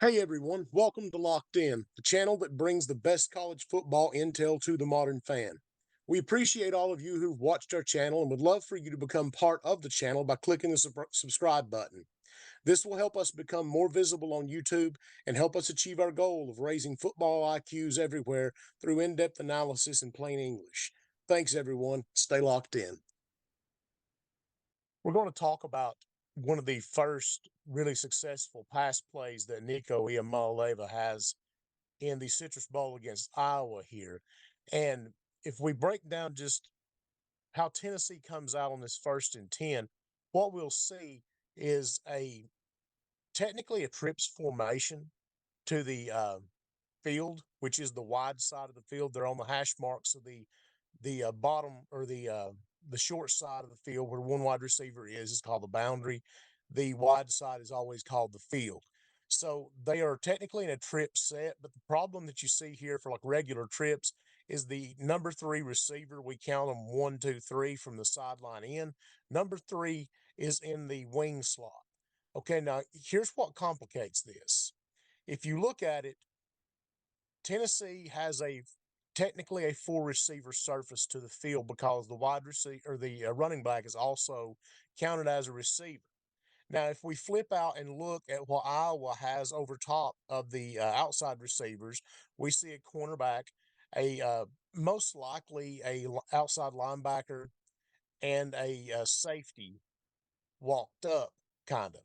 Hey everyone, welcome to Locked In, the channel that brings the best college football intel to the modern fan. We appreciate all of you who've watched our channel and would love for you to become part of the channel by clicking the subscribe button. This will help us become more visible on YouTube and help us achieve our goal of raising football IQs everywhere through in-depth analysis in plain English. Thanks everyone. Stay locked in. We're going to talk about one of the first really successful pass plays that Nico Iamaleava has in the Citrus Bowl against Iowa here. And if we break down just how Tennessee comes out on this 1st and 10, what we'll see is technically a trips formation to the field, which is the wide side of the field. They're on the hash marks of the bottom or the short side of the field where one wide receiver is called the boundary. The wide side is always called the field. So they are technically in a trip set, but the problem that you see here for like regular trips is the number 3 receiver. We count them 1, 2, 3 from the sideline in. Number 3 is in the wing slot. Okay, now here's what complicates this. If you look at it, Tennessee has technically a 4 receiver surface to the field because the wide receiver or the running back is also counted as a receiver. Now, if we flip out and look at what Iowa has over top of the outside receivers, we see a cornerback, a most likely a outside linebacker, and a safety walked up, kind of,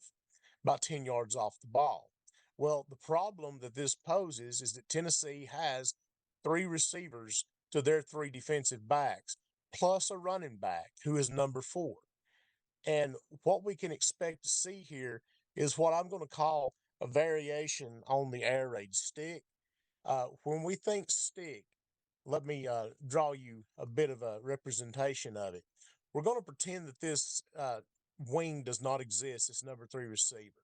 about 10 yards off the ball. Well, the problem that this poses is that Tennessee has 3 receivers to their 3 defensive backs, plus a running back who is number 4. And what we can expect to see here is what I'm going to call a variation on the air raid stick. When we think stick, let me draw you a bit of a representation of it. We're going to pretend that this wing does not exist, this number 3 receiver.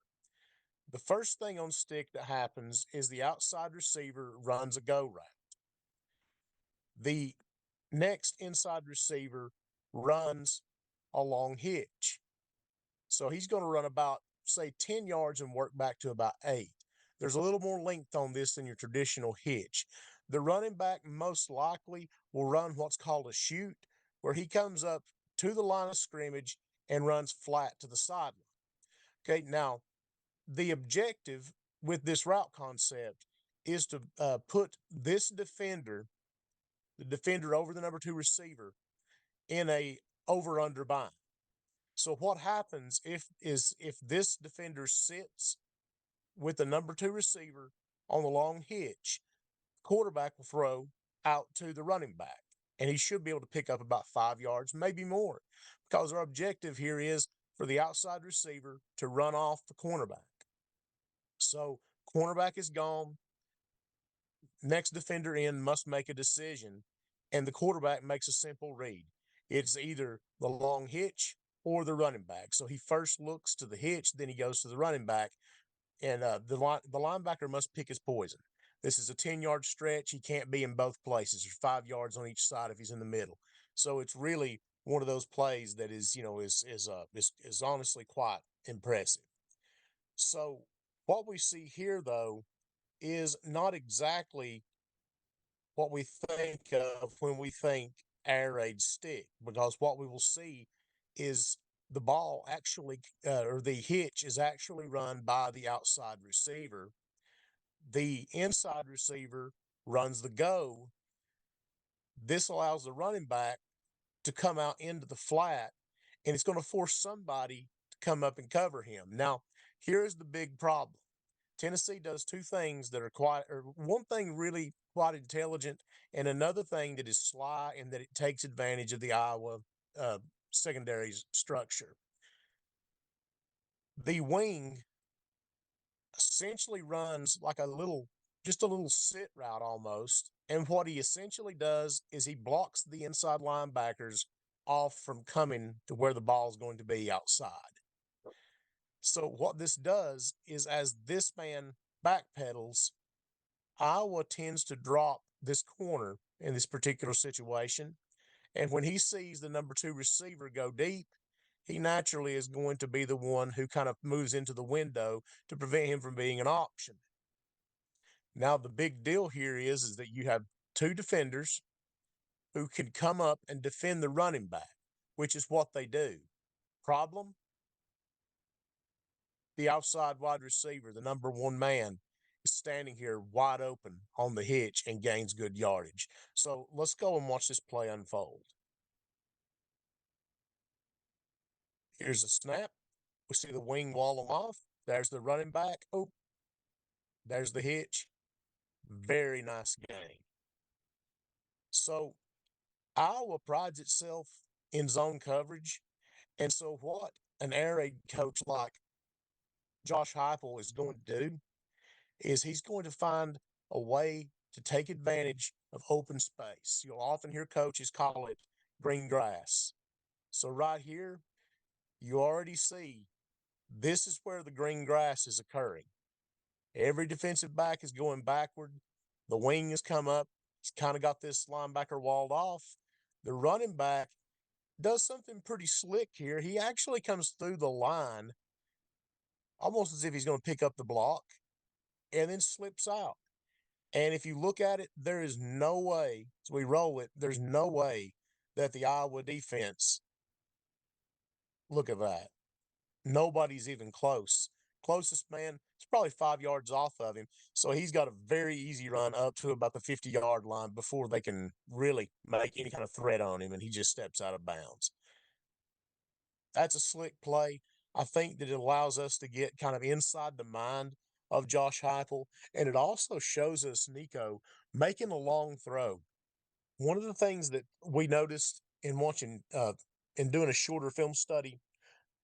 The first thing on stick that happens is the outside receiver runs a go route. The next inside receiver runs a long hitch. So he's going to run about, say, 10 yards and work back to about 8. There's a little more length on this than your traditional hitch. The running back most likely will run what's called a shoot, where he comes up to the line of scrimmage and runs flat to the sideline. Okay, now the objective with this route concept is to put this defender, the defender over the number 2 receiver, in a over-under bind. So what happens if this defender sits with the number 2 receiver on the long hitch, quarterback will throw out to the running back, and he should be able to pick up about 5 yards, maybe more, because our objective here is for the outside receiver to run off the cornerback. So cornerback is gone. Next defender in must make a decision, and the quarterback makes a simple read. It's either the long hitch or the running back. So he first looks to the hitch, then he goes to the running back, and the linebacker must pick his poison. This is a 10-yard stretch. He can't be in both places. There's 5 yards on each side if he's in the middle. So it's really one of those plays that is honestly quite impressive. So what we see here, though, is not exactly what we think of when we think air raid stick, because what we will see is the ball actually, or the hitch is actually run by the outside receiver. The inside receiver runs the go. This allows the running back to come out into the flat, and it's going to force somebody to come up and cover him. Now, here's the big problem. Tennessee does 2 things that are one thing really quite intelligent, and another thing that is sly and that it takes advantage of the Iowa secondary structure. The wing essentially runs like just a little sit route almost. And what he essentially does is he blocks the inside linebackers off from coming to where the ball is going to be outside. So what this does is as this man backpedals, Iowa tends to drop this corner in this particular situation. And when he sees the number 2 receiver go deep, he naturally is going to be the one who kind of moves into the window to prevent him from being an option. Now, the big deal here is that you have two defenders who can come up and defend the running back, which is what they do. Problem? The outside wide receiver, the number one man, is standing here wide open on the hitch and gains good yardage. So let's go and watch this play unfold. Here's a snap. We see the wing wall him off. There's the running back. Oh, there's the hitch. Very nice game. So Iowa prides itself in zone coverage. And so what an air raid coach like Josh Heupel is going to do is he's going to find a way to take advantage of open space. You'll often hear coaches call it green grass. So right here, you already see this is where the green grass is occurring. Every defensive back is going backward. The wing has come up. He's kind of got this linebacker walled off. The running back does something pretty slick here. He actually comes through the line almost as if he's going to pick up the block and then slips out. And if you look at it, there is no way, as we roll it, there's no way that the Iowa defense, look at that. Nobody's even close. Closest man is probably 5 yards off of him. So he's got a very easy run up to about the 50-yard line before they can really make any kind of threat on him, and he just steps out of bounds. That's a slick play. I think that it allows us to get kind of inside the mind of Josh Heupel, and it also shows us Nico making a long throw. One of the things that we noticed in watching, in doing a shorter film study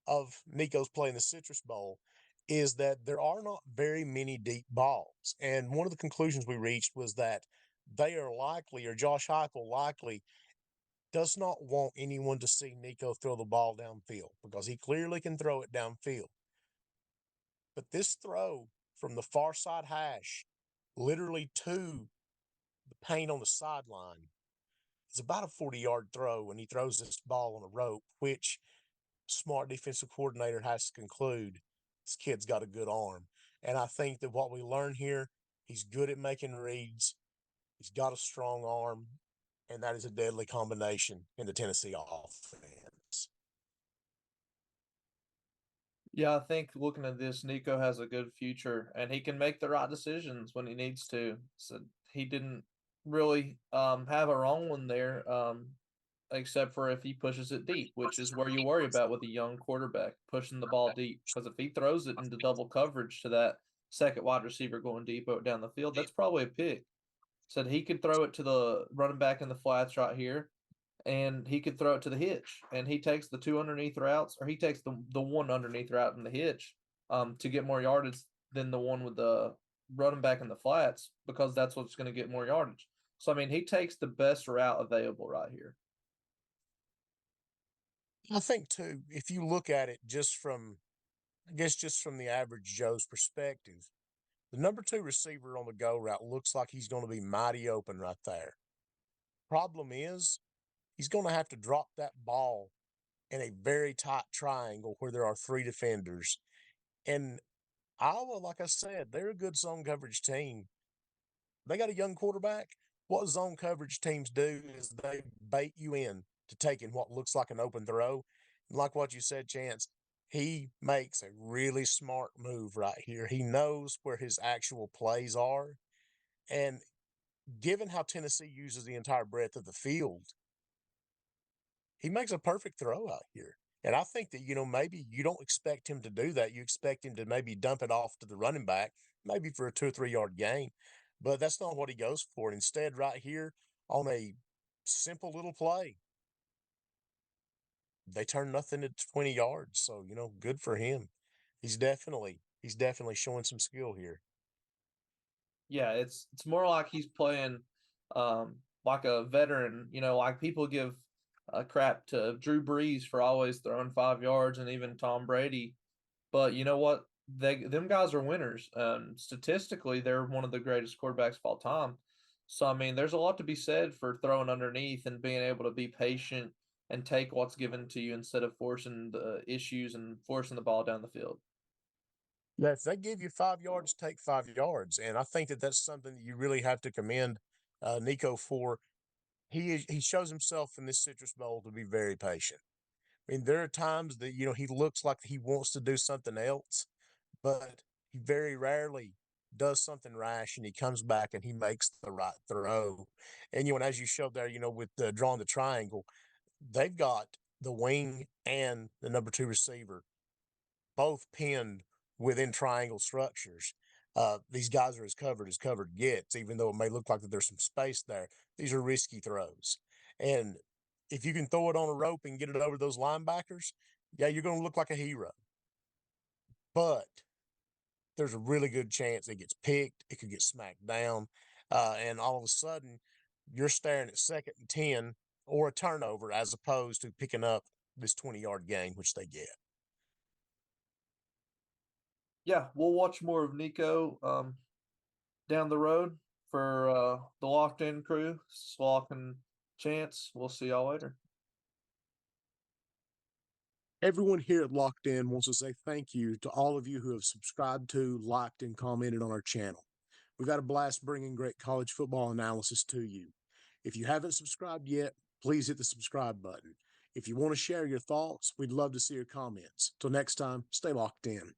of Nico's play in the Citrus Bowl is that there are not very many deep balls. And one of the conclusions we reached was that they are likely, or Josh Heupel likely, does not want anyone to see Nico throw the ball downfield because he clearly can throw it downfield. But this throw from the far side hash, literally to the paint on the sideline, is about a 40-yard throw, and he throws this ball on a rope, which smart defensive coordinator has to conclude this kid's got a good arm. And I think that what we learn here, he's good at making reads. He's got a strong arm, and that is a deadly combination in the Tennessee offense. Yeah, I think looking at this, Nico has a good future, and he can make the right decisions when he needs to. So he didn't really have a wrong one there, except for if he pushes it deep, which is where you worry about with a young quarterback pushing the ball deep. Because if he throws it into double coverage to that second wide receiver going deep down the field, that's probably a pick. Said he could throw it to the running back in the flats right here, and he could throw it to the hitch, and he takes the two underneath routes, or he takes the one underneath route in the hitch, to get more yardage than the one with the running back in the flats, because that's what's going to get more yardage. So I mean, he takes the best route available right here. I think too, if you look at it just from, I guess, just from the average Joe's perspective, the number two receiver on the go route looks like he's going to be mighty open right there. Problem is, he's going to have to drop that ball in a very tight triangle where there are three defenders. And Iowa, like I said, they're a good zone coverage team. They got a young quarterback. What zone coverage teams do is they bait you in to taking what looks like an open throw. And like what you said, Chance, he makes a really smart move right here. He knows where his actual plays are. And given how Tennessee uses the entire breadth of the field, he makes a perfect throw out here. And I think that, maybe you don't expect him to do that. You expect him to maybe dump it off to the running back, maybe for a 2 or 3 yard gain. But that's not what he goes for. Instead, right here on a simple little play, they turn nothing into 20 yards. So, good for him. He's definitely showing some skill here. Yeah, it's more like he's playing like a veteran. Like people give crap to Drew Brees for always throwing 5 yards, and even Tom Brady. But you know what? Them guys are winners. Statistically, they're one of the greatest quarterbacks of all time. So I mean, there's a lot to be said for throwing underneath and being able to be patient and take what's given to you instead of forcing the issues and forcing the ball down the field. Yeah, if they give you 5 yards, take 5 yards. And I think that that's something that you really have to commend Nico for. He shows himself in this Citrus Bowl to be very patient. I mean, there are times that, he looks like he wants to do something else, but he very rarely does something rash and he comes back and he makes the right throw. And, and as you showed there, with drawing the triangle, they've got the wing and the number two receiver both pinned within triangle structures. These guys are as covered gets, even though it may look like that there's some space there. These are risky throws. And if you can throw it on a rope and get it over those linebackers, yeah, you're going to look like a hero. But there's a really good chance it gets picked. It could get smacked down. And all of a sudden, you're staring at 2nd and 10 or a turnover as opposed to picking up this 20-yard gain, which they get. Yeah, we'll watch more of Nico down the road for the Locked In crew, Slock and Chance. We'll see y'all later. Everyone here at Locked In wants to say thank you to all of you who have subscribed to, liked, and commented on our channel. We've got a blast bringing great college football analysis to you. If you haven't subscribed yet, please hit the subscribe button. If you want to share your thoughts, we'd love to see your comments. Till next time, stay locked in.